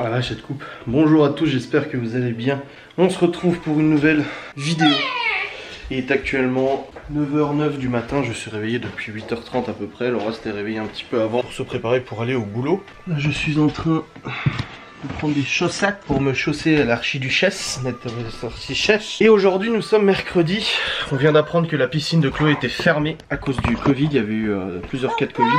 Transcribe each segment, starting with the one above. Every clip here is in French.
la vache, cette coupe. Bonjour à tous, j'espère que vous allez bien. On se retrouve pour une nouvelle vidéo. Il est actuellement 9h09 du matin, je suis réveillé depuis 8h30 à peu près. Laura s'était réveillée un petit peu avant pour se préparer pour aller au boulot. Là je suis en train de prendre des chaussettes pour me chausser à l'archiduchesse, mettre l'archichesse. Et aujourd'hui nous sommes mercredi. On vient d'apprendre que la piscine de Chloé était fermée à cause du Covid. Il y avait eu plusieurs cas de Covid.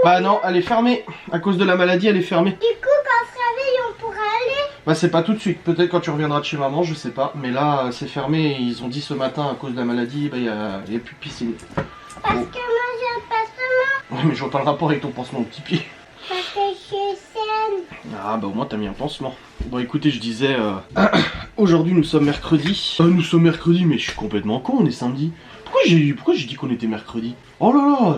Bah non, elle est fermée. À cause de la maladie, elle est fermée. Du coup, quand on se réveille, on pourra aller. Bah c'est pas tout de suite. Peut-être quand tu reviendras de chez maman, je sais pas. Mais là, c'est fermé. Ils ont dit ce matin, à cause de la maladie, bah il y a plus de piscine. Parce que moi, j'ai un pansement. Ouais, mais j'entends le rapport avec ton pansement au petit pied. Parce que je suis saine. Ah bah au moins t'as mis un pansement. Bon écoutez, je disais, aujourd'hui nous sommes mercredi. Nous sommes mercredi, mais je suis complètement con, on est samedi. Pourquoi j'ai dit qu'on était mercredi? Oh là là,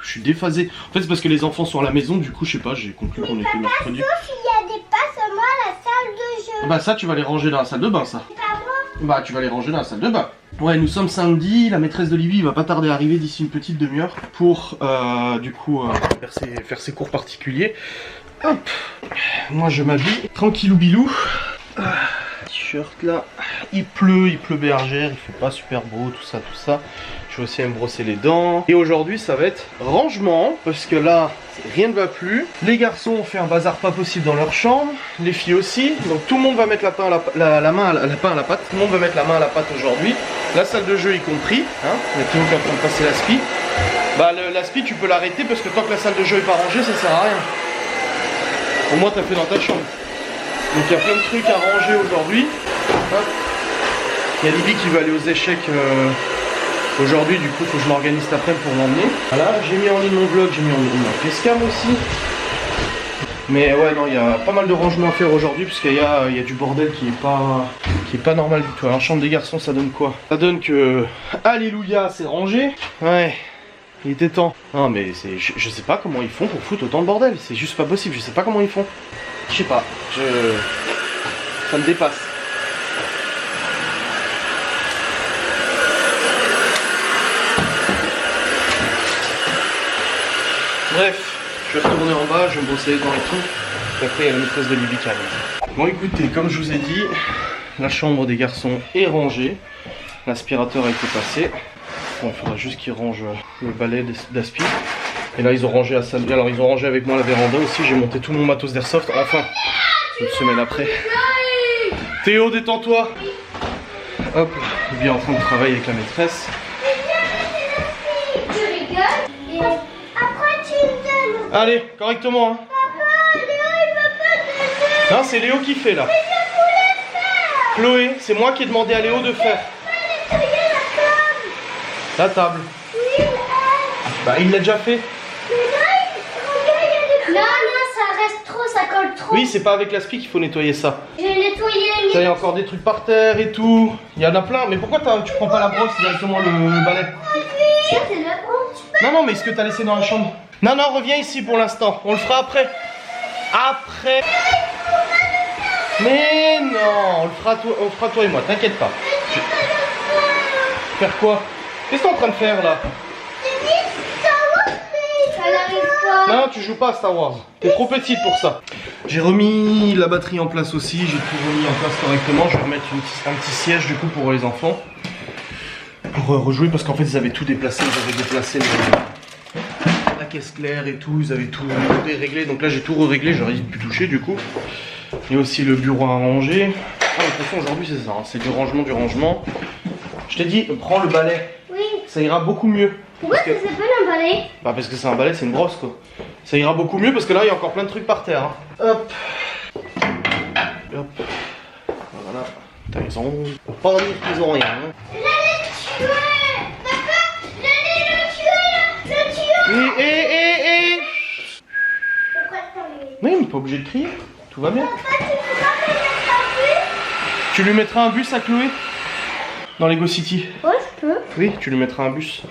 je suis déphasé. En fait c'est parce que les enfants sont à la maison, du coup je sais pas, j'ai conclu qu'on était mercredi. Sauf qu'il y a des passements à la salle de jeu. Bah ça tu vas les ranger dans la salle de bain ça. C'est pas moi. Bah tu vas les ranger dans la salle de bain. Ouais, nous sommes samedi, la maîtresse d'Olivier va pas tarder à arriver d'ici une petite demi-heure pour du coup faire ses cours particuliers. Hop, moi je m'habille tranquillou bilou. T-shirt là, il pleut bergère, il fait pas super beau, tout ça. Je vais aussi aller me brosser les dents. Et aujourd'hui ça va être rangement, parce que là rien ne va plus. Les garçons ont fait un bazar pas possible dans leur chambre, les filles aussi. Donc tout le monde va mettre la main à la pâte. Tout le monde va mettre la main à la pâte aujourd'hui. La salle de jeu y compris. Hein. Il y a Théo qui est en train de passer l'aspi. Bah l'aspi tu peux l'arrêter parce que tant que la salle de jeu est pas rangée, ça sert à rien. Au moins t'as fait dans ta chambre. Donc il y a plein de trucs à ranger aujourd'hui. Il y a Libby qui va aller aux échecs aujourd'hui, du coup faut que je m'organise cet après-midi pour m'emmener. Voilà, j'ai mis en ligne mon vlog, j'ai mis en ligne ma facecam aussi. Mais ouais non, il y a pas mal de rangements à faire aujourd'hui parce qu'il y a du bordel qui est pas normal du tout. Alors chambre des garçons ça donne quoi? Ça donne que alléluia c'est rangé. Ouais. Il était temps. Non mais je sais pas comment ils font pour foutre autant de bordel. C'est juste pas possible. Je sais pas comment ils font. Je sais pas. Ça me dépasse. Bref, je vais retourner en bas, je vais me brosser les dents et tout. Et après il y a la maîtresse de Libby qui arrive. Bon écoutez, comme je vous ai dit, la chambre des garçons est rangée. L'aspirateur a été passé. Bon, il faudra juste qu'ils rangent le balai d'aspi. Et là ils ont rangé la salle. Alors ils ont rangé avec moi la véranda aussi. J'ai monté tout mon matos d'airsoft. Enfin, une semaine après. Théo, détends-toi. Hop, il est bien en train de travailler avec la maîtresse. Tu rigoles et après tu me donnes. Allez, correctement. Hein. Papa, Léo il va pas donner. Non, c'est Léo qui fait là. Mais je voulais faire. Chloé, c'est moi qui ai demandé à Léo de faire. La table. Oui, Bah il l'a déjà fait. mais là, il y a des... Non, ça reste trop, ça colle trop. Oui, c'est pas avec l'aspi qu'il faut nettoyer ça. Je vais nettoyer Il y a encore des trucs par terre et tout. Il y en a plein. Mais pourquoi tu prends pas la brosse directement le balai? Ça, c'est la brosse. Non, mais est-ce que t'as laissé dans la chambre? Non, reviens ici pour l'instant. On le fera après. Après. Mais non, on le fera toi et moi. T'inquiète pas. Faire quoi? Qu'est-ce que t'es en train de faire là? Ça n'arrive pas. Non, tu joues pas à Star Wars. T'es trop petite pour ça. J'ai remis la batterie en place aussi. J'ai tout remis en place correctement. Je vais remettre un petit siège du coup pour les enfants. Pour rejouer parce qu'en fait ils avaient tout déplacé. Ils avaient déplacé la caisse claire et tout. Ils avaient tout réglé. Donc là j'ai tout réglé. J'aurais pu toucher du coup. Il y a aussi le bureau à ranger. Ah, de toute façon aujourd'hui c'est ça. Hein. C'est du rangement. Je t'ai dit, prends le balai. Oui. Ça ira beaucoup mieux. Pourquoi ça s'appelle un balai? Bah parce que c'est un balai, c'est une brosse quoi. Ça ira beaucoup mieux parce que là il y a encore plein de trucs par terre. Hein. Hop. Voilà. T'as raison. Faut pas dire qu'ils ont rien. Hein. J'allais tuer. Papa, j'allais le tuer. Et. Pourquoi t'as mis? Oui, mais pas obligé de crier. Tout va bien. Papa, tu peux pas me mettre un bus? Tu lui mettras un bus à Chloé? Dans Lego City. Ouais, je peux. Oui, tu lui mettras un bus.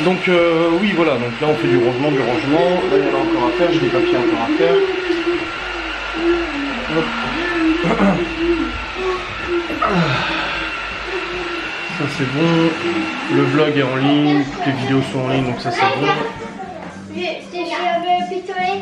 Donc oui voilà, donc là on fait du rangement. Là il y en a encore à faire, j'ai des papiers encore à faire. Hop. Ça c'est bon. Le vlog est en ligne, toutes les vidéos sont en ligne, donc ça c'est bon. Je vais pistolet.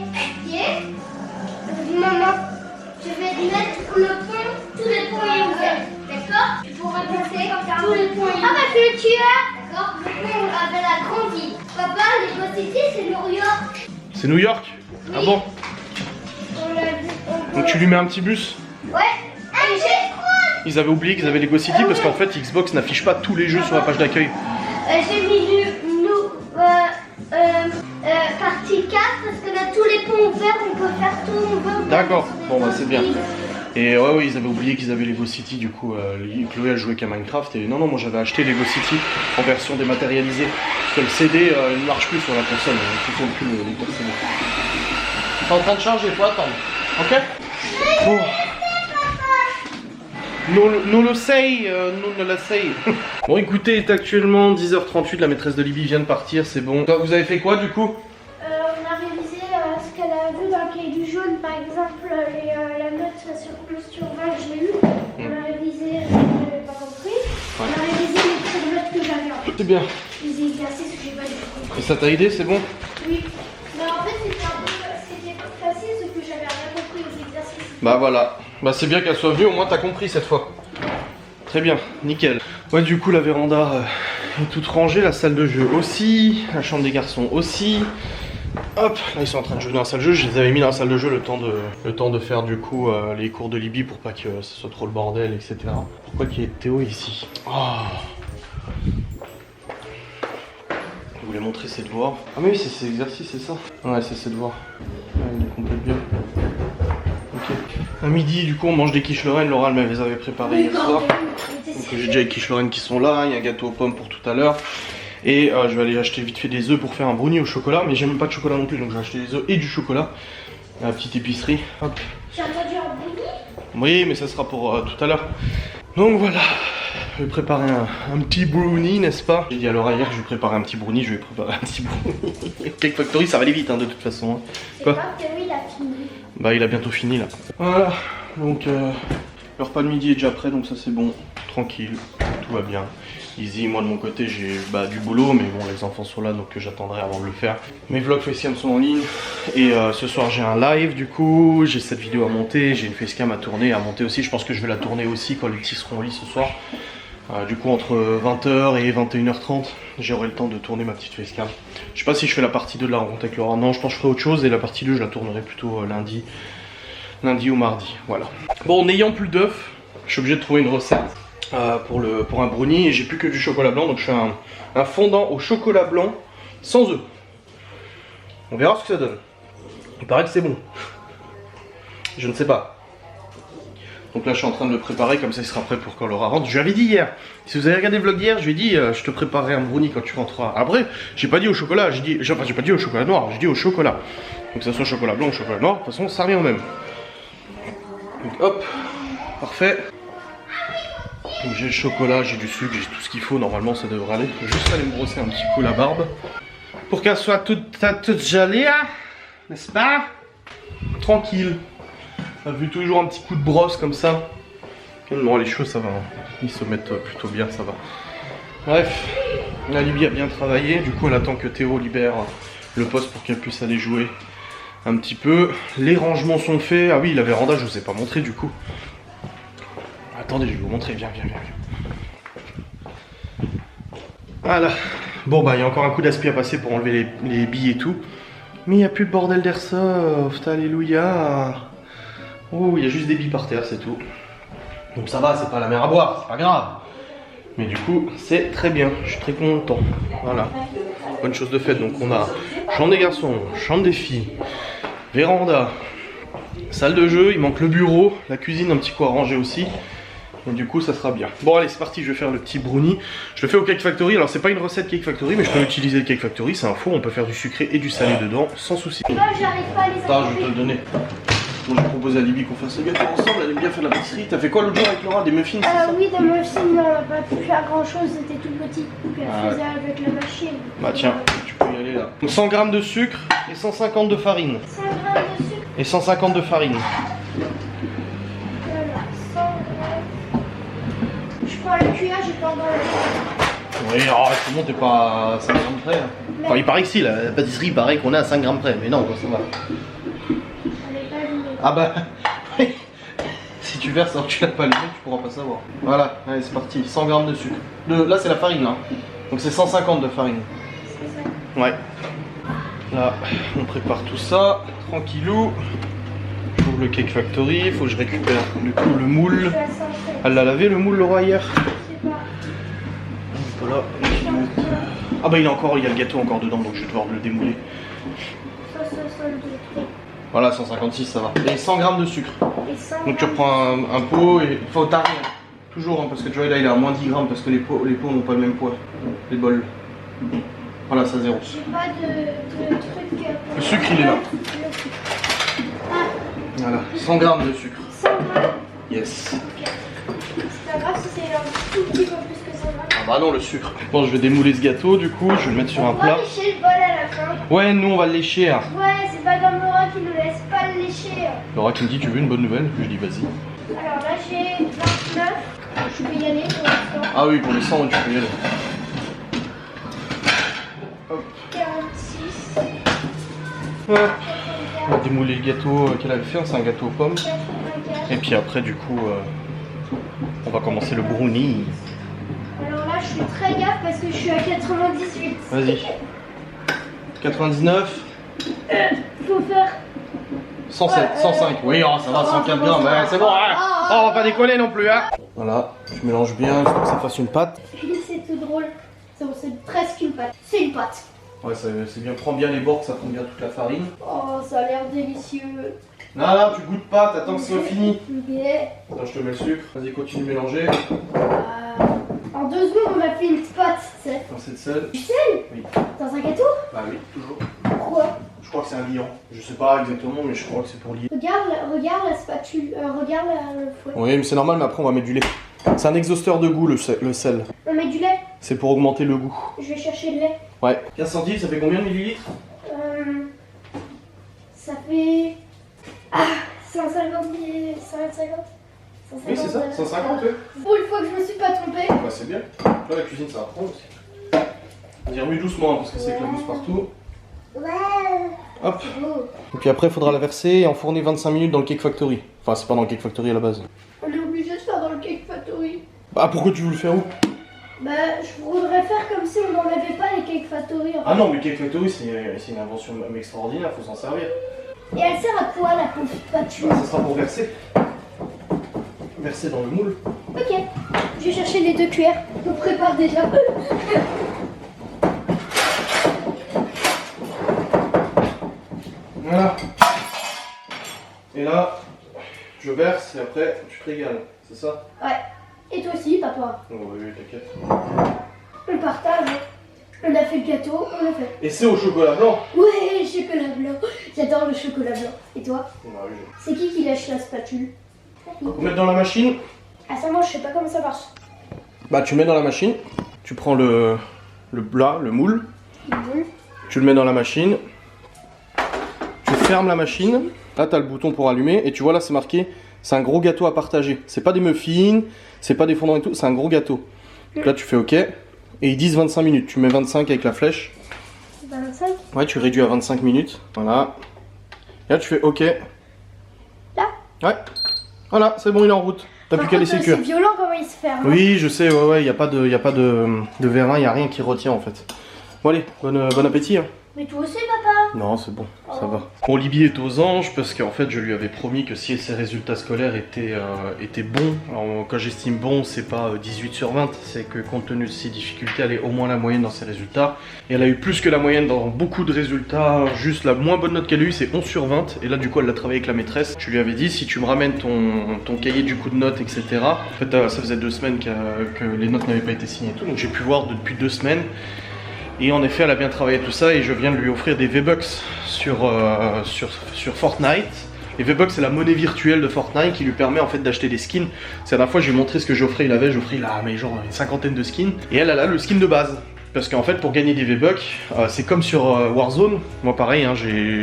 mettre le pont, tous les ponts est ouvert. D'accord? Tu pourras passer tous les ponts est ouvert. Ah bah tu le tueur. D'accord? Le pont avait agrandi. Papa, les City, c'est New York. C'est New York? Oui. Ah bon? On l'a vu. Donc tu lui mets un petit bus? Ouais. Et j'ai quoi? Ils avaient oublié qu'ils avaient Lego City parce qu'en fait Xbox n'affiche pas tous les jeux sur la page d'accueil. J'ai mis partie 4 parce que là tous les ponts ouverts, on peut faire tout, on veut. D'accord, bon bah c'est bien. Et ouais, oui, ils avaient oublié qu'ils avaient Lego City, du coup Chloé a joué qu'à Minecraft et non, moi j'avais acheté Lego City en version dématérialisée. Parce que le CD il ne marche plus sur la console, il ne fonctionne plus le lecteur CD. T'es en train de charger, faut attendre. Ok? Bon. Nous le say, nous ne le say. Bon écoutez, il est actuellement 10h38, la maîtresse de Libye vient de partir, c'est bon. Vous avez fait quoi du coup? On a révisé ce qu'elle a vu dans le cahier du jaune, par exemple la note sur 20 que j'ai eu. On a révisé ce que j'avais pas compris. On a révisé les petites notes que j'avais en fait. C'est bien. Les exercices que j'ai pas du tout compris. Et ça t'a aidé, c'est bon? Oui. Mais en fait c'était facile ce que j'avais rien compris aux exercices. Bah voilà. Bah c'est bien qu'elle soit venue, au moins t'as compris cette fois. Très bien, nickel. Ouais, du coup la véranda est toute rangée, la salle de jeu aussi, la chambre des garçons aussi. Hop, là ils sont en train de jouer dans la salle de jeu, je les avais mis dans la salle de jeu le temps de faire du coup les cours de Libye pour pas que ce soit trop le bordel, etc. Pourquoi qu'il y ait Théo ici? Oh. Je voulais montrer ses devoirs. Ah mais oui, c'est ses exercices, c'est ça? Ouais, c'est ses devoirs. Ouais, il les complète bien. Ok. À midi, du coup, on mange des quiches Lorraine. Laura, elle les avait préparées hier soir. Donc j'ai déjà les quiches Lorraine qui sont là. Il y a un gâteau aux pommes pour tout à l'heure. Et je vais aller acheter vite fait des œufs pour faire un brownie au chocolat. Mais j'aime pas de chocolat non plus, donc je vais acheter des œufs et du chocolat. À la petite épicerie. Hop. J'ai entendu un brownie? Oui, mais ça sera pour tout à l'heure. Donc voilà. Je vais préparer un petit brownie, n'est-ce pas? J'ai dit à Laura hier que je vais préparer un petit brownie. Je vais préparer un petit brownie. Cake Factory, ça va aller vite hein, de toute façon. Hein. Quoi? Que oui, il a fini. Bah il a bientôt fini là. Voilà, donc le repas de midi est déjà prêt, donc ça c'est bon, tranquille, tout va bien. Easy, moi de mon côté j'ai du boulot, mais bon les enfants sont là donc j'attendrai avant de le faire. Mes vlogs facecam sont en ligne et ce soir j'ai un live du coup, j'ai cette vidéo à monter, j'ai une facecam à tourner, à monter aussi. Je pense que je vais la tourner aussi quand les petits seront au lit ce soir. Du coup entre 20h et 21h30 j'aurai le temps de tourner ma petite facecam. Je sais pas si je fais la partie 2 de la rencontre avec Laura. Non, je pense que je ferai autre chose et la partie 2 je la tournerai plutôt lundi ou mardi. Voilà. Bon, n'ayant plus d'œufs, je suis obligé de trouver une recette pour un brownie et j'ai plus que du chocolat blanc, donc je fais un fondant au chocolat blanc sans œufs. On verra ce que ça donne. Il paraît que c'est bon. Je ne sais pas. Donc là je suis en train de le préparer, comme ça il sera prêt pour quand Laura rentre. Je lui avais dit hier, si vous avez regardé le vlog d'hier, je lui ai dit je te préparerai un brownie quand tu rentreras. Après, j'ai pas dit au chocolat, j'ai pas dit au chocolat noir, j'ai dit au chocolat. Donc que ça soit chocolat blanc ou chocolat noir, de toute façon ça revient au même. Donc hop, parfait. Donc j'ai le chocolat, j'ai du sucre, j'ai tout ce qu'il faut, normalement ça devrait aller. Je vais juste aller me brosser un petit coup la barbe. Pour qu'elle soit toute jolie, hein, n'est-ce pas? Tranquille. On a vu toujours un petit coup de brosse comme ça. Bon, les cheveux ça va, hein. Ils se mettent plutôt bien, ça va. Bref, la Libye a bien travaillé. Du coup, elle attend que Théo libère le poste pour qu'elle puisse aller jouer un petit peu. Les rangements sont faits. Ah oui, la véranda, je vous ai pas montré du coup. Attendez, je vais vous montrer. Viens. Voilà. Bon, bah, il y a encore un coup d'aspi à passer pour enlever les billes et tout. Mais il n'y a plus de bordel d'airsoft. Alléluia. Oh, il y a juste des billes par terre, c'est tout. Donc ça va, c'est pas la mer à boire, c'est pas grave. Mais du coup, c'est très bien, je suis très content. Voilà, bonne chose de faite. Donc on a chambre des garçons, chambre des filles, véranda, salle de jeu, il manque le bureau, la cuisine un petit coup à ranger aussi. Et du coup ça sera bien. Bon allez c'est parti, je vais faire le petit brownie. Je le fais au Cake Factory, alors c'est pas une recette Cake Factory, mais je peux utiliser le Cake Factory, c'est un four, on peut faire du sucré et du salé dedans sans souci. Moi j'arrive pas à les Attends, je vais te le donner. Bon, j'ai proposé à Libye qu'on fasse le gâteau ensemble, elle aime bien faire de la pâtisserie. T'as fait quoi l'autre jour avec Laura? Des muffins, c'est ça? Oui, des muffins, mais on n'a pas pu faire grand chose, c'était tout petit. Puis elle faisait avec la machine. Bah tiens, tu peux y aller là. 100 g de sucre et 150 de farine. 100 g de sucre. Et 150 de farine. Voilà, 100 g. Je prends le cuillère, j'ai pas encore le. Oui, alors c'est bon, t'es pas à 5 g près. Hein. Enfin, il paraît que si, la pâtisserie, il paraît qu'on est à 5 g près, mais non, ça va. Ah bah, Si tu verses alors que tu l'as pas allumé, tu pourras pas savoir. Voilà, allez c'est parti, 100 grammes de sucre. Là c'est la farine là. Donc c'est 150 de farine. C'est ça. Ouais. Là, on prépare tout ça, tranquillou. J'ouvre le Cake Factory, il faut que je récupère du coup le moule. Elle l'a lavé le moule Laura hier? Je sais pas. Voilà. Ah bah il y a le gâteau encore dedans donc je vais devoir le démouler. Voilà 156 ça va. Et 100 grammes de sucre. Donc tu reprends un pot et il faut tarir. Toujours hein, parce que tu vois là il est à moins 10 grammes parce que les pots n'ont pas le même poids. Les bols. Voilà ça 0. J'ai pas de truc. Le sucre il est là. Voilà, 100 grammes de sucre. 100 grammes. Yes. C'est pas grave si c'est un tout petit peu plus que 100 grammes. Ah bah non le sucre. Bon je vais démouler ce gâteau du coup, je vais le mettre sur un On va plat. lécher le bol à la fin. Ouais nous on va le lécher. Hein. Ouais, c'est pas comme Laura qui nous laisse pas le lécher. Laura qui me dit tu veux une bonne nouvelle? Je dis vas-y. Alors là j'ai 29. Je peux y aller pour l'instant. Ah oui pour les 100 tu peux y aller. Hop. 46. Hop. On va démouler le gâteau qu'elle avait fait, c'est un gâteau aux pommes. 84. Et puis après du coup on va commencer le brownie. Alors là je suis très gaffe parce que je suis à 98. Vas-y. 99. Faut faire. 107, 105. Oui oh, ça va, 104 grammes. Ouais, c'est bon hein. Oh, on va pas décoller non plus hein. Voilà, je mélange bien pour que ça fasse une pâte. C'est tout drôle. C'est presque une pâte. C'est une pâte. Ouais c'est bien, prends bien les bords, ça prend bien toute la farine. Oh, ça a l'air délicieux. Non, non, tu goûtes pas, t'attends que ce soit fini. Ok. Attends, je te mets le sucre. Vas-y, continue de mélanger. En 2 secondes, on a fait une pâte, tu sais. Un c'est de sel. Du sel? Oui. Dans un gâteau? Bah oui, toujours. Pourquoi? Je crois que c'est un liant. Je sais pas exactement, mais je crois que c'est pour lier. Regarde la spatule, regarde le fouet. Oui, mais c'est normal, mais après on va mettre du lait. C'est un exhausteur de goût, le sel. On met du lait? C'est pour augmenter le goût. Je vais chercher le lait. Ouais. 15 centilitres, ça fait combien de millilitres? Ça fait... Ah, 150 000... 150. Oui, c'est ça, 150, oui. Pour une fois que je me suis pas trompée. Bah c'est bien. Là, la cuisine, ça apprend aussi. Vas-y, remue doucement, parce que c'est que la mousse partout. Ouais. Hop. Oh. Et puis après, il faudra la verser et enfourner 25 minutes dans le Cake Factory. Enfin, c'est pas dans le Cake Factory à la base. On est obligé de faire dans le Cake Factory. Ah, pourquoi tu veux le faire où? Bah, je voudrais faire comme si on n'en avait pas les Cake Factory. En fait. Ah non, mais Cake Factory, c'est une invention extraordinaire, faut s'en servir. Et elle sert à quoi la pauvre spatule? Bah, ça sera pour verser. Verser dans le moule. Ok, je vais chercher les 2 cuillères. Je me prépare déjà. Voilà. Et là, je verse et après, tu te régales, c'est ça? Ouais. Et toi aussi, papa. Oh, oui, t'inquiète. On partage. On a fait le gâteau, on l'a fait. Et c'est au chocolat blanc? Ouais, chocolat blanc. J'adore le chocolat blanc. Et toi? Bah oui. C'est qui lâche la spatule? Faut mettre dans la machine. Ah ça, moi je sais pas comment ça marche. Bah tu mets dans la machine, tu prends le moule, tu le mets dans la machine, tu fermes la machine, là t'as le bouton pour allumer et tu vois là c'est marqué, c'est un gros gâteau à partager. C'est pas des muffins, c'est pas des fondants et tout, c'est un gros gâteau. Donc là tu fais OK et ils disent 25 minutes, tu mets 25 avec la flèche. 25? Ouais tu réduis à 25 minutes, voilà. Et là tu fais OK. Là? Ouais, voilà c'est bon il est en route. T'as plus qu'à laisser cuire. C'est violent comment il se ferme. Oui, je sais, ouais, y a pas de vérin, y a rien qui retient en fait. Bon allez, bon appétit. Hein. Mais toi aussi, papa? Non, c'est bon, ça va. Bon, Libby est aux anges parce qu'en fait, je lui avais promis que si ses résultats scolaires étaient bons, alors quand j'estime bon, c'est pas 18 sur 20, c'est que compte tenu de ses difficultés, elle est au moins la moyenne dans ses résultats. Et elle a eu plus que la moyenne dans beaucoup de résultats, juste la moins bonne note qu'elle a eue, c'est 11 sur 20. Et là, du coup, elle l'a travaillé avec la maîtresse. Je lui avais dit, si tu me ramènes ton cahier du coup de notes, etc. En fait, ça faisait 2 semaines que les notes n'avaient pas été signées et tout, donc j'ai pu voir depuis 2 semaines. Et en effet, elle a bien travaillé tout ça et je viens de lui offrir des V-Bucks sur Fortnite. Les V-Bucks, c'est la monnaie virtuelle de Fortnite qui lui permet en fait d'acheter des skins. C'est la dernière fois, je lui ai montré ce que j'offrais. J'offrais là, mais genre une 50aine de skins. Et elle a là le skin de base. Parce qu'en fait, pour gagner des V-Bucks, c'est comme sur Warzone. Moi, pareil, hein,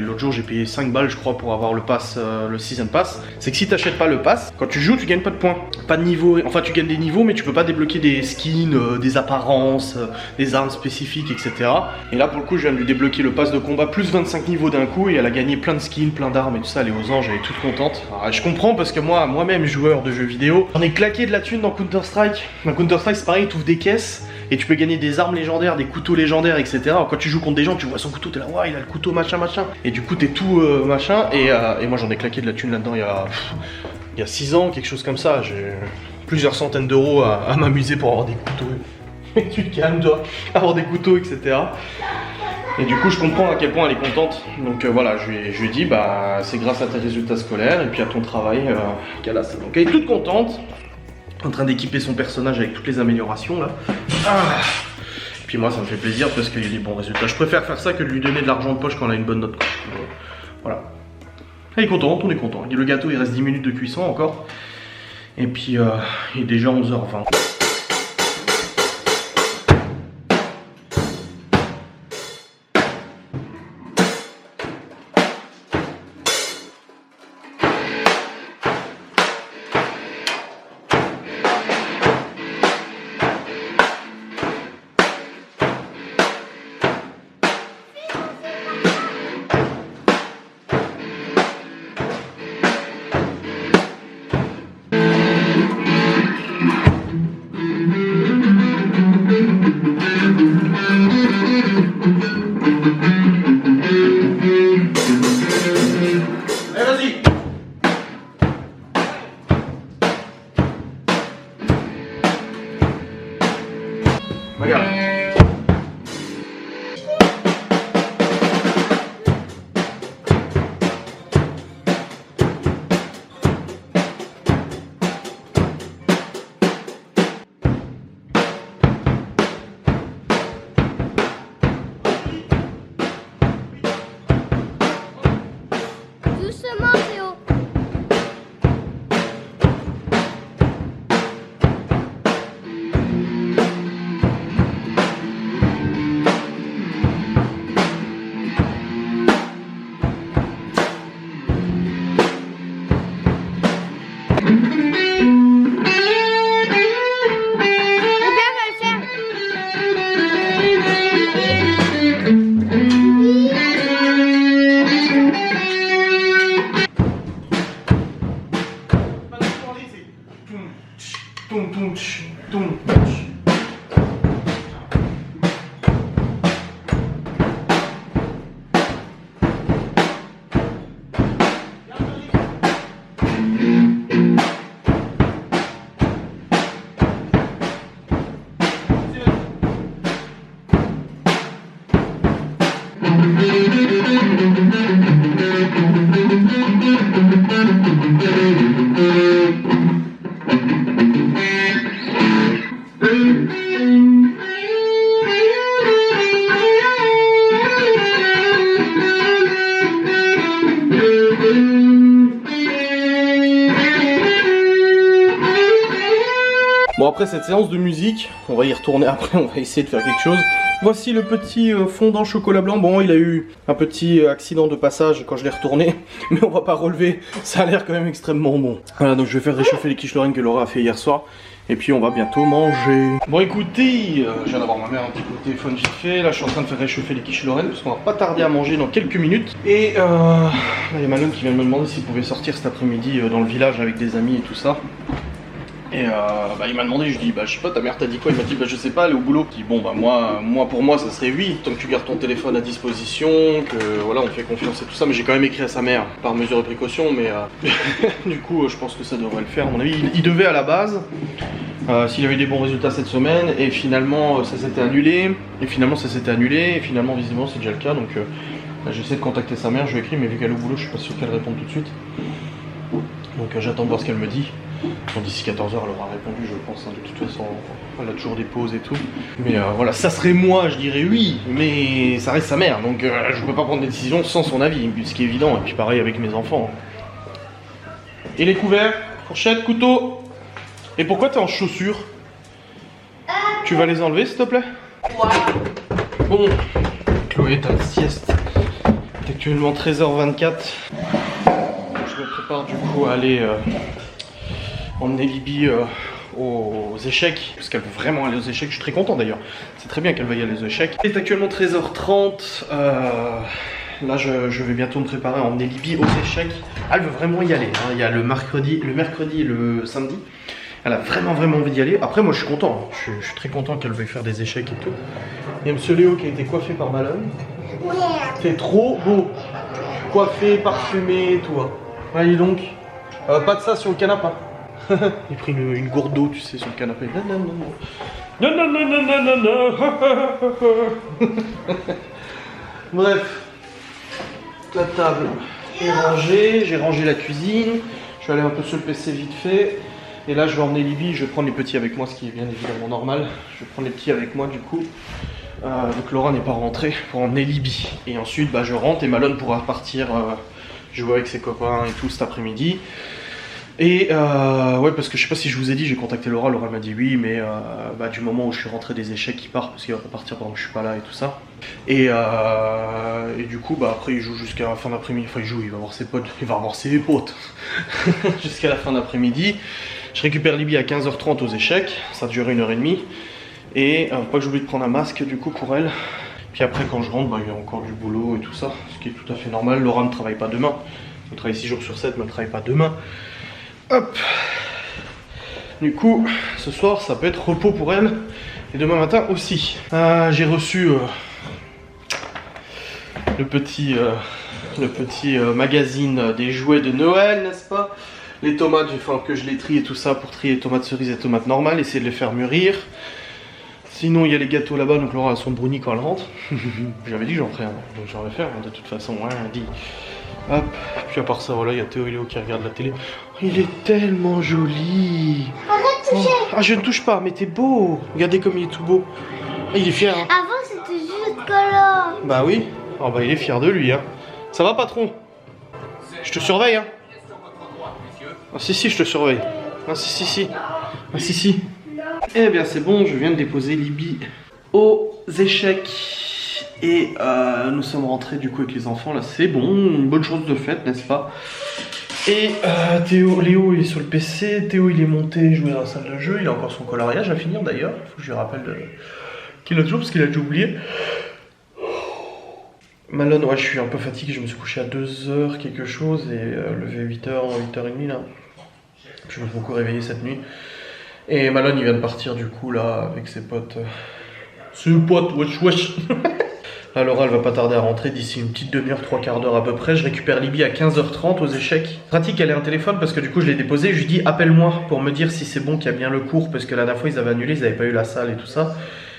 l'autre jour, j'ai payé 5 balles, je crois, pour avoir le pass, le Season Pass. C'est que si t'achètes pas le pass, quand tu joues, tu gagnes pas de points. Pas de niveau. Enfin, tu gagnes des niveaux, mais tu peux pas débloquer des skins, des apparences, des armes spécifiques, etc. Et là, pour le coup, je viens de lui débloquer le pass de combat plus 25 niveaux d'un coup. Et elle a gagné plein de skins, plein d'armes et tout ça. Elle est aux anges, elle est toute contente. Alors, je comprends parce que moi-même, joueur de jeux vidéo, j'en ai claqué de la thune dans Counter-Strike. Dans Counter-Strike, c'est pareil, tu ouvres des caisses. Et tu peux gagner des armes légendaires, des couteaux légendaires, etc. Alors, quand tu joues contre des gens, tu vois son couteau, t'es là, ouais, il a le couteau, machin, machin. Et du coup, t'es tout machin. Et moi, j'en ai claqué de la thune là-dedans il y a 6 ans, quelque chose comme ça. J'ai plusieurs centaines d'euros à m'amuser pour avoir des couteaux. Et tu te calmes, toi, avoir des couteaux, etc. Et du coup, je comprends à quel point elle est contente. Donc voilà, je lui ai dit, bah, c'est grâce à tes résultats scolaires et puis à ton travail qu'elle a ça. Donc elle est toute contente. En train d'équiper son personnage avec toutes les améliorations là. Puis moi ça me fait plaisir parce qu'il y a des bons résultats. Je préfère faire ça que de lui donner de l'argent de poche quand elle a une bonne note. Voilà. Elle est contente, on est content. Le gâteau il reste 10 minutes de cuisson encore. Et puis il est déjà 11h20. Regarde. Doucement, Théo. Bon, après cette séance de musique, on va y retourner après, on va essayer de faire quelque chose. Voici le petit fondant chocolat blanc. Bon, il a eu un petit accident de passage quand je l'ai retourné, mais on va pas relever, ça a l'air quand même extrêmement bon. Voilà, donc je vais faire réchauffer les quiches Lorraine que Laura a fait hier soir. Et puis on va bientôt manger. Bon écoutez, je viens d'avoir ma mère un petit coup de téléphone vite fait. Là je suis en train de faire réchauffer les quiches Lorraine parce qu'on va pas tarder à manger dans quelques minutes. Et là il y a Manon qui vient de me demander s'il pouvait sortir cet après-midi dans le village avec des amis et tout ça. Et il m'a demandé, je dis bah je sais pas, ta mère t'a dit quoi? Il m'a dit bah je sais pas, elle est au boulot. Je dis bon bah pour moi ça serait oui, tant que tu gardes ton téléphone à disposition, que voilà on fait confiance et tout ça, mais j'ai quand même écrit à sa mère par mesure de précaution, mais du coup je pense que ça devrait le faire à mon avis. Il devait à la base, s'il avait des bons résultats cette semaine, et finalement ça s'était annulé, et finalement visiblement c'est déjà le cas, donc j'essaie de contacter sa mère, je lui ai écrit, mais vu qu'elle est au boulot je suis pas sûr qu'elle réponde tout de suite. Donc j'attends de voir ce qu'elle me dit. Bon, d'ici 14h elle aura répondu je pense, hein. De toute façon elle a toujours des pauses et tout. Mais voilà, ça serait moi je dirais oui, mais ça reste sa mère, donc je peux pas prendre des décisions sans son avis, ce qui est évident, et puis pareil avec mes enfants. Et les couverts, fourchette, couteau. Et pourquoi t'es en chaussures? Tu vas les enlever s'il te plaît? Bon, Chloé est à la sieste. C'est actuellement 13h24. Je me prépare du coup à aller emmener Libby aux échecs, parce qu'elle veut vraiment aller aux échecs. Je suis très content d'ailleurs. C'est très bien qu'elle veuille aller aux échecs. Il est actuellement 13h30. Là, je vais bientôt me préparer à emmener Libby aux échecs. Elle veut vraiment y aller. Hein. Il y a le mercredi et le samedi. Elle a vraiment envie d'y aller. Après, moi, je suis content. Je suis très content qu'elle veuille faire des échecs et tout. Il y a Monsieur Léo qui a été coiffé par Malone. C'est trop beau. Coiffé, parfumé et tout. Hein. Allez donc. Pas de ça sur le canapé. Il a pris une gourde d'eau, tu sais, sur le canapé. Non. Bref. La table est rangée. J'ai rangé la cuisine. Je suis allé un peu sur le PC vite fait. Et là, je vais emmener Libby, je vais prendre les petits avec moi, ce qui est bien évidemment normal. Je vais prendre les petits avec moi du coup. Donc Laura n'est pas rentrée pour emmener Libby. Et ensuite, je rentre et Malone pourra partir jouer avec ses copains et tout cet après-midi. Et ouais, parce que je sais pas si je vous ai dit, j'ai contacté Laura. Laura m'a dit oui, mais du moment où je suis rentré des échecs, il part parce qu'il va repartir pendant que je suis pas là et tout ça. Et du coup, après il joue jusqu'à la fin d'après-midi. Enfin, il va voir ses potes, jusqu'à la fin d'après-midi. Je récupère Libby à 15h30 aux échecs, ça a duré 1h30. Et pas que j'oublie de prendre un masque du coup pour elle. Puis après quand je rentre, il y a encore du boulot et tout ça, ce qui est tout à fait normal. Laura ne travaille pas demain, elle travaille 6 jours sur 7, mais elle ne travaille pas demain. Hop. Du coup, ce soir ça peut être repos pour elle. Et demain matin aussi. J'ai reçu le petit magazine des jouets de Noël, n'est-ce pas? Les tomates, il faut que je les trie et tout ça pour trier les tomates cerises et les tomates normales, essayer de les faire mûrir. Sinon, il y a les gâteaux là-bas, donc Laura a son brownie quand elle rentre. J'avais dit que j'en ferais un, donc j'en vais faire de toute façon, ouais, dit. Hop, puis à part ça, voilà, il y a Théo et Léo qui regardent la télé. Oh, il est tellement joli. Arrête de toucher. Ah, je ne touche pas, mais t'es beau. Regardez comme il est tout beau. Ah, il est fier. Hein. Avant, c'était juste color. Bah oui. Oh, il est fier de lui. Hein. Ça va, patron? Je te surveille, hein. Ah si, je te surveille. Ah si. Ah si. Eh bien c'est bon, je viens de déposer Libby aux échecs. Et nous sommes rentrés du coup avec les enfants, là c'est bon, une bonne chose de faite, n'est-ce pas? Et Léo il est sur le PC, Théo il est monté jouer dans la salle de jeu, il a encore son coloriage à finir d'ailleurs. Il faut que je lui rappelle qu'il a toujours, parce qu'il a déjà oublié. Malone, ouais, je suis un peu fatigué, je me suis couché à 2h quelque chose et levé 8h, 8h30 là. Je me suis beaucoup réveillé cette nuit. Et Malone il vient de partir du coup là avec ses potes. Ses potes, wesh. Là Laura elle va pas tarder à rentrer d'ici une petite demi-heure, 3/4 d'heure à peu près. Je récupère Libby à 15h30 aux échecs. Pratique, elle est un téléphone parce que du coup je l'ai déposé. Je lui dis appelle-moi pour me dire si c'est bon qu'il y a bien le cours. Parce que la dernière fois ils avaient annulé, ils avaient pas eu la salle et tout ça.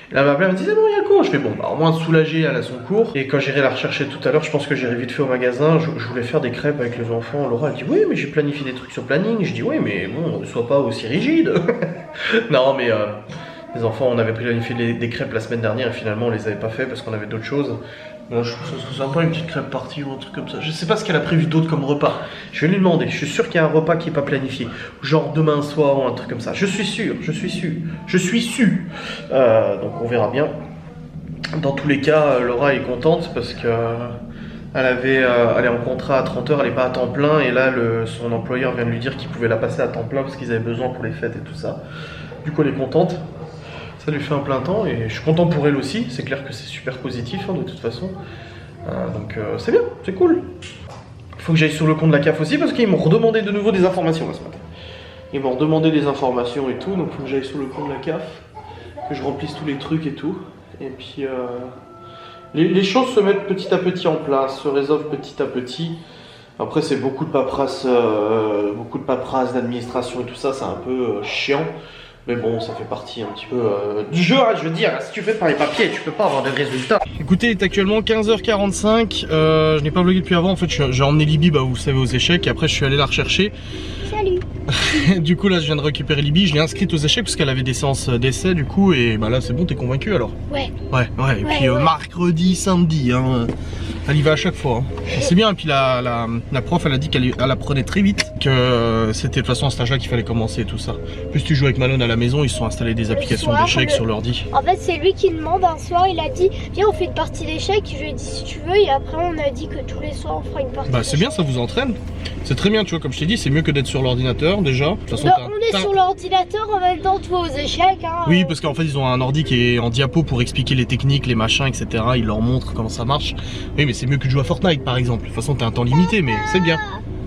Et là elle m'a appelé, elle me dit c'est bon il y a le cours. Je fais bon au moins soulagée, elle a son cours. Et quand j'irai la rechercher tout à l'heure, je pense que j'irai vite fait au magasin. Je voulais faire des crêpes avec les enfants. Laura elle dit oui mais j'ai planifié des trucs sur planning. Je dis oui mais bon ne sois pas aussi rigide. Non mais les enfants on avait planifié des crêpes la semaine dernière et finalement on les avait pas fait parce qu'on avait d'autres choses. Bon, je trouve ça sympa une petite crêpe partie ou un truc comme ça. Je sais pas ce qu'elle a prévu d'autre comme repas. Je vais lui demander. Je suis sûr qu'il y a un repas qui est pas planifié. Genre demain soir ou un truc comme ça. Je suis sûr. Donc on verra bien. Dans tous les cas, Laura est contente parce que elle est en contrat à 30 heures, elle est pas à temps plein et là son employeur vient de lui dire qu'il pouvait la passer à temps plein parce qu'ils avaient besoin pour les fêtes et tout ça. Du coup elle est contente. Ça lui fait un plein temps et je suis content pour elle aussi, c'est clair que c'est super positif hein, de toute façon. Donc c'est bien, c'est cool. Il faut que j'aille sur le compte de la CAF aussi parce qu'ils m'ont redemandé de nouveau des informations là, ce matin. Ils m'ont redemandé des informations et tout, donc il faut que j'aille sur le compte de la CAF, que je remplisse tous les trucs et tout. Et puis les choses se mettent petit à petit en place, se résolvent petit à petit. Après c'est beaucoup de paperasse, d'administration et tout ça, c'est un peu chiant. Mais bon, ça fait partie un petit peu du jeu, hein, je veux dire, si tu fais pas les papiers, tu peux pas avoir de résultats. Écoutez, il est actuellement 15h45, je n'ai pas vlogué depuis avant, en fait j'ai emmené Libby, vous savez, aux échecs, et après je suis allé la rechercher. Salut. Du coup là je viens de récupérer Libby, je l'ai inscrite aux échecs parce qu'elle avait des séances d'essai du coup et bah là c'est bon, t'es convaincu alors? Ouais. Ouais, et puis mercredi, samedi, hein, elle y va à chaque fois. Hein. C'est bien, et puis la prof elle a dit qu'elle apprenait très vite, que c'était de toute façon un stage là qu'il fallait commencer et tout ça. Plus tu joues avec Malone à la maison, ils se sont installés des applications d'échecs sur l'ordi. En fait c'est lui qui demande un soir, il a dit viens on fait une partie d'échecs, je lui ai dit si tu veux et après on a dit que tous les soirs on fera une partie. Bah c'est bien, ça vous entraîne. C'est très bien, tu vois, comme je t'ai dit, c'est mieux que d'être sur l'ordinateur déjà. De toute façon, on est sur l'ordinateur en même temps de jouer aux échecs. Hein, oui, parce qu'en fait ils ont un ordi qui est en diapo pour expliquer les techniques, les machins, etc. Ils leur montrent comment ça marche. Oui, mais c'est mieux que de jouer à Fortnite par exemple. De toute façon, t'as un temps limité, mais c'est bien.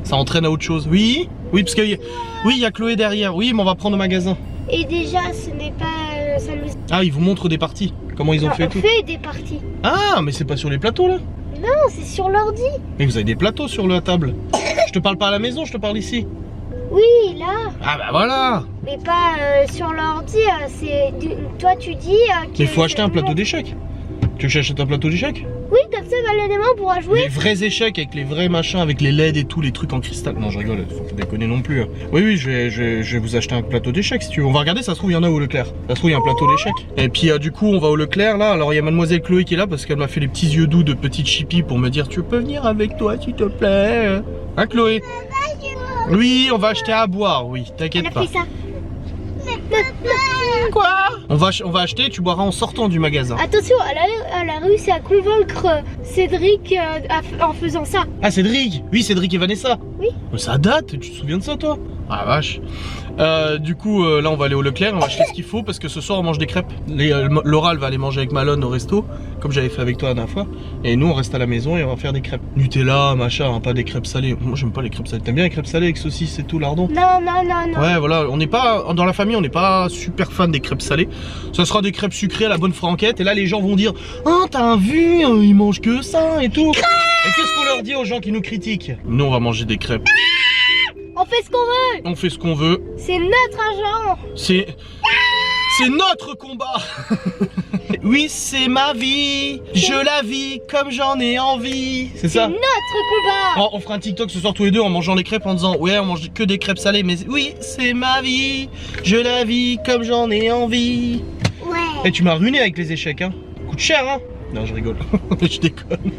Ça entraîne à autre chose. Oui, parce que oui, il y a Chloé derrière. Oui, mais on va prendre au magasin. Et déjà, ce n'est pas. Ça nous... Ah, ils vous montrent des parties. Comment ils ont fait on tout. fait des parties. Ah, mais c'est pas sur les plateaux là. Non, c'est sur l'ordi. Mais vous avez des plateaux sur la table. Je te parle pas à la maison, je te parle ici. Oui, là. Ah bah voilà. Mais pas sur l'ordi, c'est... Toi tu dis... Mais faut acheter un plateau d'échecs. Tu veux que j'achète un plateau d'échecs? Oui, comme ça, Malone et moi, on pourra jouer. Les vrais échecs avec les vrais machins, avec les LED et tout, les trucs en cristal. Non, je rigole, faut pas déconner non plus. Hein. Oui, je vais vous acheter un plateau d'échecs si tu veux. On va regarder, ça se trouve, il y en a au Leclerc. Ça se trouve, il y a un plateau d'échecs. Et puis, du coup, on va au Leclerc là. Alors, il y a mademoiselle Chloé qui est là parce qu'elle m'a fait les petits yeux doux de petite chippie pour me dire tu peux venir avec toi, s'il te plaît. Hein, Chloé? Oui, on va acheter à boire, oui, t'inquiète pas. On a fait ça. Quoi? On va acheter, tu boiras en sortant du magasin. Attention, elle a réussi à convaincre Cédric en faisant ça. Ah, Cédric? Oui, Cédric et Vanessa. Oui. Mais ça date, tu te souviens de ça toi? Ah vache. Du coup, là on va aller au Leclerc, on va acheter ce qu'il faut parce que ce soir on mange des crêpes. Laura elle va aller manger avec Malone au resto, comme j'avais fait avec toi la dernière fois. Et nous on reste à la maison et on va faire des crêpes. Nutella, machin, hein, pas des crêpes salées. Moi j'aime pas les crêpes salées. T'aimes bien les crêpes salées avec saucisses et tout, lardon? Non. Ouais, voilà, on n'est pas, dans la famille on n'est pas super fan des crêpes salées. Ça sera des crêpes sucrées à la bonne franquette. Et là les gens vont dire, oh t'as vu, ils mangent que ça et tout. Et qu'est-ce qu'on leur dit aux gens qui nous critiquent? Nous on va manger des crêpes. On fait ce qu'on veut. On fait ce qu'on veut. C'est notre argent. C'est notre combat. Oui, c'est ma vie. Je la vis comme j'en ai envie. C'est ça? C'est notre combat. On fera un TikTok ce soir tous les deux en mangeant les crêpes en disant ouais, on mange que des crêpes salées. Mais oui, c'est ma vie. Je la vis comme j'en ai envie. Ouais. Et tu m'as ruiné avec les échecs, hein. Coûte cher, hein. Non, je rigole. Je déconne.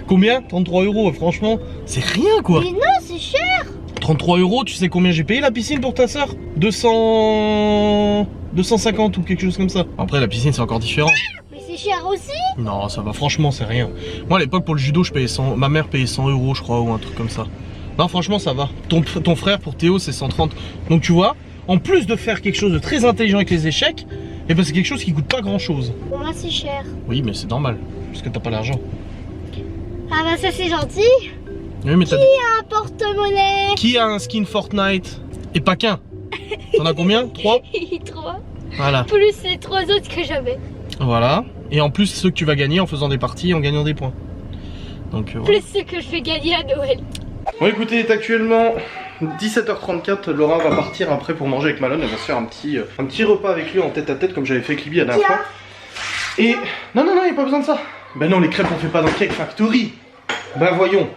Combien? 33 €. Franchement, c'est rien quoi. Mais non, c'est cher. 33 €, tu sais combien j'ai payé la piscine pour ta soeur? 250 ou quelque chose comme ça. Après la piscine c'est encore différent. Mais c'est cher aussi. Non ça va, franchement c'est rien. Moi à l'époque pour le judo je payais 100, ma mère payait 100 € je crois ou un truc comme ça. Non franchement ça va. Ton frère pour Théo c'est 130. Donc tu vois, en plus de faire quelque chose de très intelligent avec les échecs, et ben c'est quelque chose qui coûte pas grand chose. Pour moi c'est cher. Oui mais c'est normal, parce que t'as pas l'argent. Ah bah ça c'est gentil. Oui, mais Qui a un porte-monnaie? Qui a un skin Fortnite? Et pas qu'un. T'en as combien? 3? 3. Voilà. Plus les 3 autres que j'avais. Voilà. Et en plus ceux que tu vas gagner en faisant des parties et en gagnant des points. Donc voilà. Plus ceux que je vais gagner à Noël. Bon écoutez, il est actuellement 17h34. Laura va partir après pour manger avec Malone. Elle va se faire un petit repas avec lui en tête à tête comme j'avais fait avec Libby la dernière fois. Et non, il n'y a pas besoin de ça. Ben non, les crêpes on fait pas dans Cake Factory. Ben voyons.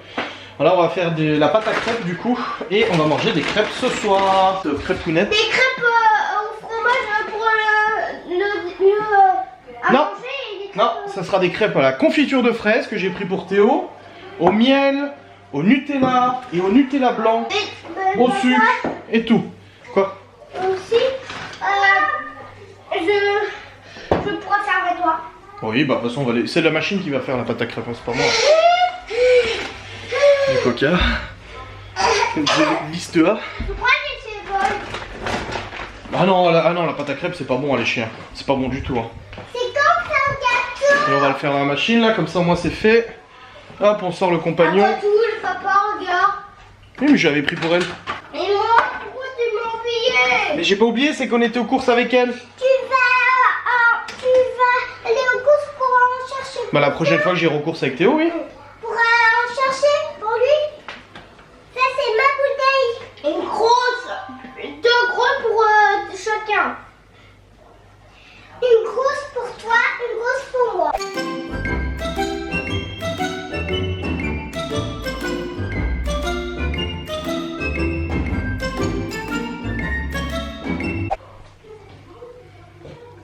Alors on va faire de la pâte à crêpes du coup. Et on va manger des crêpes ce soir. Crêpounettes. Des crêpes au fromage pour à Non. manger. Non, ça sera des crêpes à la confiture de fraises que j'ai pris pour Théo. Au miel, au Nutella et au Nutella blanc. Au sucre et tout. Quoi? Aussi, je pourrais faire avec toi. Oui, bah de toute façon, c'est la machine qui va faire la pâte à crêpes, hein, c'est pas moi. Du coca. L'Istea. Pourquoi tu voles? Ah non, la pâte à crêpes, c'est pas bon, les chiens. C'est pas bon du tout. Hein. C'est comme ça, un gâteau. Et on va le faire dans la machine, là, comme ça, moi, c'est fait. Hop, on sort le compagnon. Attends, tout, le papa, regarde. Oui, mais j'avais pris pour elle. Et moi, pourquoi tu m'as oublié? Mais j'ai pas oublié, c'est qu'on était aux courses avec elle. Tu vas aller aux courses pour en chercher. Bah, la prochaine fois que j'irai aux courses avec Théo, oui. Pour en chercher pour lui. Ça, c'est ma bouteille. Une grosse. 2 grosses pour chacun. Une grosse pour toi, une grosse pour moi.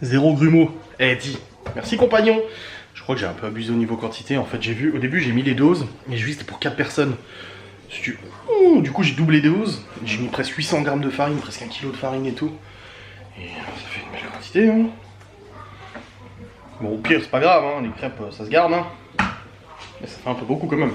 0 grumeaux. Eh, dis. Merci, compagnon. Je crois que j'ai un peu abusé au niveau quantité. En fait, j'ai vu, au début, j'ai mis les doses. Mais juste pour 4 personnes. Du coup, j'ai doublé les doses. J'ai mis presque 800 grammes de farine, presque 1 kg de farine et tout. Et ça fait une belle quantité, hein. Bon, au pire, c'est pas grave, hein. Les crêpes, ça se garde, hein. Mais ça fait un peu beaucoup quand même.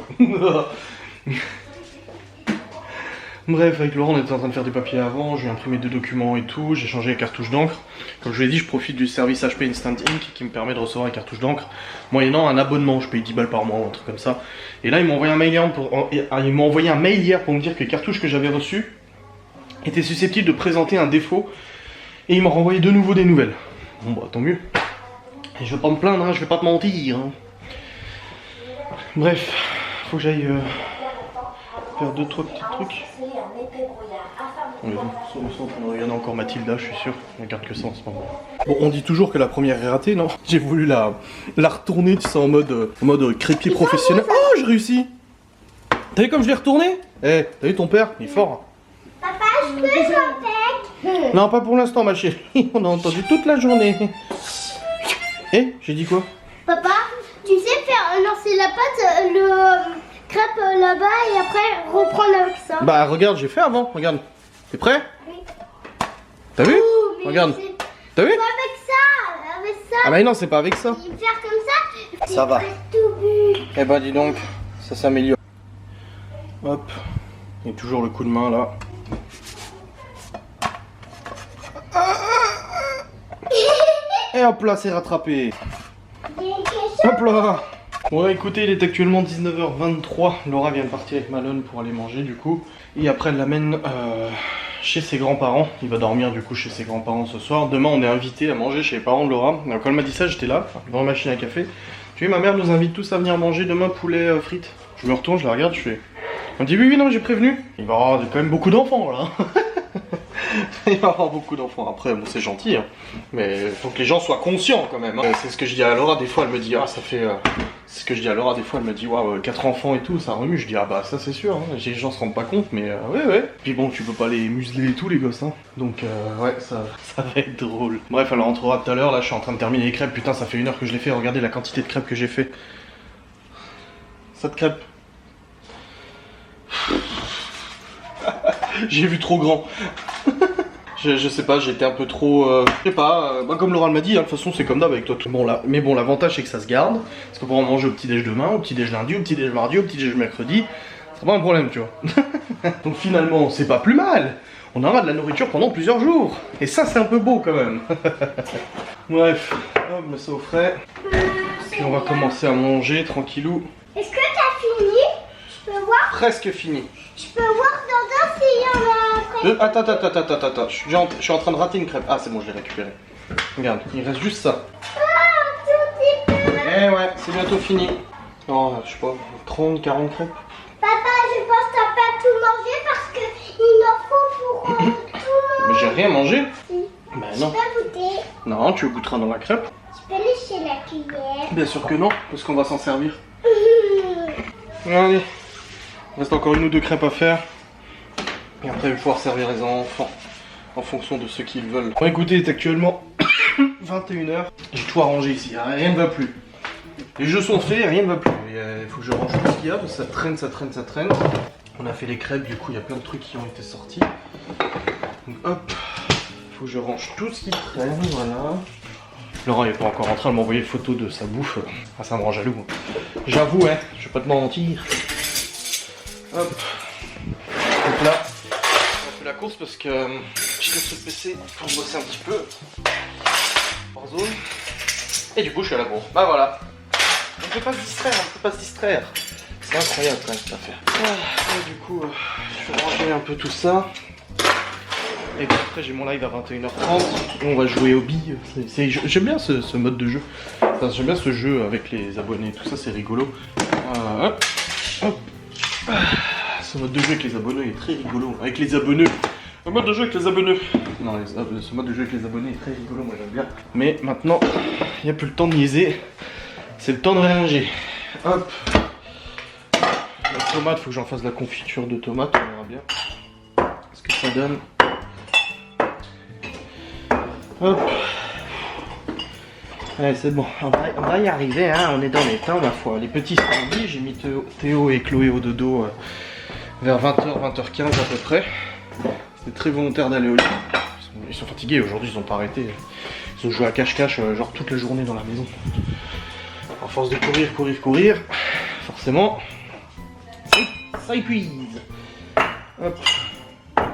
Bref, avec Laurent, on était en train de faire des papiers avant, j'ai imprimé 2 documents et tout, j'ai changé les cartouches d'encre. Comme je vous l'ai dit, je profite du service HP Instant Ink qui me permet de recevoir les cartouches d'encre moyennant un abonnement. Je paye 10 balles par mois ou un truc comme ça. Et là, ils m'ont envoyé un mail hier pour me dire que les cartouches que j'avais reçues étaient susceptibles de présenter un défaut. Et ils m'ont renvoyé de nouveau des nouvelles. Bon bah tant mieux. Et je vais pas me plaindre, hein, je vais pas te mentir. Hein. Bref, faut que j'aille faire 2-3 petits trucs. On est en train de regarder encore Mathilda, je suis sûr. On regarde que ça en ce moment. Bon, on dit toujours que la première est ratée, non? J'ai voulu la retourner, tu sais, en mode crépier professionnel. Oh, j'ai réussi! T'as vu comme je l'ai retourné? Eh, t'as vu ton père? Il est fort. Papa, je peux jouer avec? Non, pas pour l'instant, ma chérie. On a entendu toute la journée. Eh, j'ai dit quoi? Papa, tu sais faire lancer la pâte, le crêpe là-bas et après reprendre avec ça. Bah regarde, j'ai fait avant, regarde. T'es prêt? Oui. T'as vu? Oh, Regarde. Pas T'as vu? avec ça. Ah bah non, c'est pas avec ça. Faire comme ça. Ça va. Tout bu. Eh ben dis donc, ça s'améliore. Hop. Et toujours le coup de main là. Et hop là, c'est rattrapé. Hop là. Bon écoutez, il est actuellement 19h23. Laura vient de partir avec Malone pour aller manger du coup. Et après elle l'amène chez ses grands-parents. Il va dormir du coup chez ses grands-parents ce soir. Demain on est invité à manger chez les parents de Laura. Alors, quand elle m'a dit ça, j'étais là, devant la machine à café. Tu vois, ma mère nous invite tous à venir manger demain poulet frites. Je me retourne, je la regarde, je fais... On dit oui, non, j'ai prévenu. Il va y avoir quand même beaucoup d'enfants là. Il va y avoir beaucoup d'enfants. Après, bon, c'est gentil, hein. Mais il faut que les gens soient conscients quand même. Hein. C'est ce que je dis à Laura. Des fois, elle me dit, ah, ça fait. C'est ce que je dis à Laura. Des fois, elle me dit, waouh, 4 enfants et tout, ça remue. Je dis, ah, bah, ça, c'est sûr. Hein. Les gens se rendent pas compte, mais ouais, ouais. Puis bon, tu peux pas les museler et tout, les gosses. Hein. Donc, ouais, ça va être drôle. Bref, elle rentrera tout à l'heure. Là, je suis en train de terminer les crêpes. Putain, ça fait 1 heure que je l'ai fait. Regardez la quantité de crêpes que j'ai fait. Cette crêpe. J'ai vu trop grand. Je sais pas, j'étais un peu trop... je sais pas, bah, comme Laura m'a dit, hein, de toute façon c'est comme d'hab avec toi. Bon, là, mais bon, l'avantage c'est que ça se garde. Parce qu'on pourra manger au petit-déj demain, au petit-déj lundi, au petit-déj mardi, au petit-déj mercredi. C'est pas un problème, tu vois. Donc finalement, c'est pas plus mal. On aura de la nourriture pendant plusieurs jours. Et ça, c'est un peu beau quand même. Bref, hop, mets ça au frais. Puis on va commencer à manger tranquillou. Est-ce que t'as fini? Je peux voir? Presque fini. Je peux voir dans s'il y en a après. Attends, je suis en train de rater une crêpe. Ah, c'est bon, je l'ai récupéré. Regarde, il reste juste ça. Ah, tout petit peu. Eh ouais, c'est bientôt fini. Oh, je sais pas, 30, 40 crêpes. Papa, je pense que t'as pas tout mangé parce que il en faut pour tout manger. Mais j'ai rien mangé. Si. Bah Tu non. peux goûter. Non, tu goûteras dans la crêpe. Tu peux lécher la cuillère. Bien sûr que non, parce qu'on va s'en servir. Allez, il reste encore 1 ou 2 crêpes à faire. Et après, il va pouvoir servir les enfants en fonction de ce qu'ils veulent. Bon, écoutez, il est actuellement 21h. J'ai tout arrangé ici, rien ne va plus. Les jeux sont faits, rien ne va plus. Il faut que je range tout ce qu'il y a, parce que ça traîne. On a fait les crêpes, du coup, il y a plein de trucs qui ont été sortis. Donc, hop, il faut que je range tout ce qui traîne, voilà. Laurent n'est pas encore en train de m'envoyer une photo de sa bouffe. Ah, ça me rend jaloux. J'avoue, hein, je vais pas te mentir. Hop. Donc là, on fait la course parce que je laisse le PC pour bosser un petit peu. Hors zone. Et du coup, je suis à la bourre. Bah voilà. On peut pas se distraire, C'est incroyable quand même cette affaire. Et du coup, je vais ranger un peu tout ça. Et puis après j'ai mon live à 21h30 et on va jouer au billes. J'aime bien ce mode de jeu. Enfin, j'aime bien ce jeu avec les abonnés, tout ça c'est rigolo. Hop. Ce mode de jeu avec les abonnés est très rigolo. Avec les abonnés. Le mode de jeu avec les abonnés. Non, ce mode de jeu avec les abonnés est très rigolo, moi j'aime bien. Mais maintenant, il n'y a plus le temps de niaiser. C'est le temps de réanger. Hop. La tomate, faut que j'en fasse de la confiture de tomate, on verra bien ce que ça donne. Hop. Ouais, c'est bon, on va y arriver, hein. On est dans les temps, ma foi. Les petits sont en vie, j'ai mis Théo et Chloé au dodo vers 20h, 20h15 à peu près. C'était très volontaire d'aller au lit. Ils sont fatigués, aujourd'hui ils ont pas arrêté. Ils ont joué à cache-cache genre toute la journée dans la maison. À force de courir, forcément, ça épuise. Hop. Ah,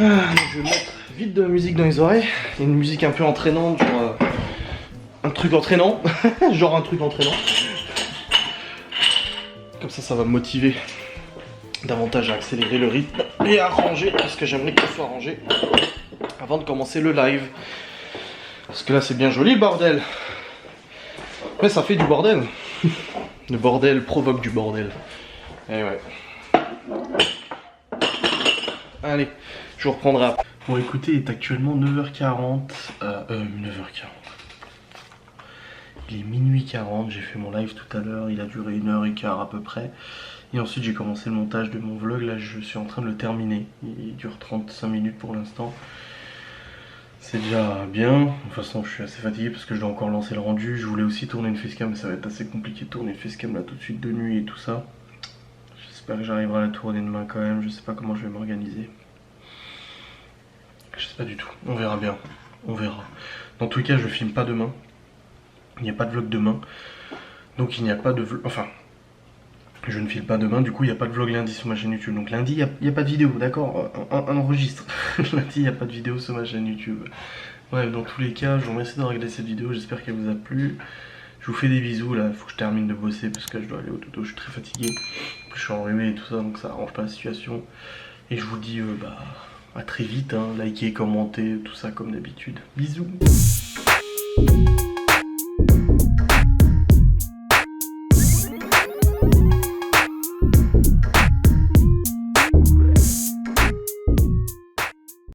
donc je vais mettre vite de la musique dans les oreilles. Une musique un peu entraînante, genre un truc entraînant. Genre un truc entraînant. Comme ça va me motiver davantage à accélérer le rythme et à ranger, parce que j'aimerais qu'il soit rangé avant de commencer le live. Parce que là c'est bien joli le bordel. Mais ça fait du bordel. Le bordel provoque du bordel. Eh ouais. Allez, je vous reprendrai après. Bon écoutez, il est actuellement 9h40. 9h40. Il est minuit 40, j'ai fait mon live tout à l'heure, il a duré 1h15 à peu près. Et ensuite j'ai commencé le montage de mon vlog, là je suis en train de le terminer. Il dure 35 minutes pour l'instant. C'est déjà bien. De toute façon je suis assez fatigué parce que je dois encore lancer le rendu. Je voulais aussi tourner une facecam mais ça va être assez compliqué de tourner une facecam là tout de suite de nuit et tout ça. J'espère que j'arriverai à la tourner demain quand même, je sais pas comment je vais m'organiser. Je sais pas du tout, on verra bien, on verra. Dans tous les cas je filme pas demain. Il n'y a pas de vlog demain. Donc il n'y a pas de vlog, enfin... Je ne file pas demain, du coup il n'y a pas de vlog lundi sur ma chaîne YouTube. Donc lundi il n'y a pas de vidéo, d'accord, un enregistre. Lundi il n'y a pas de vidéo sur ma chaîne YouTube. Bref, dans tous les cas, je vous remercie d'avoir regardé cette vidéo, j'espère qu'elle vous a plu. Je vous fais des bisous, là, il faut que je termine de bosser parce que je dois aller au dodo, je suis très fatigué. Je suis enrhumé et tout ça, donc ça arrange pas la situation. Et je vous dis à très vite, hein, likez, commentez, tout ça comme d'habitude. Bisous.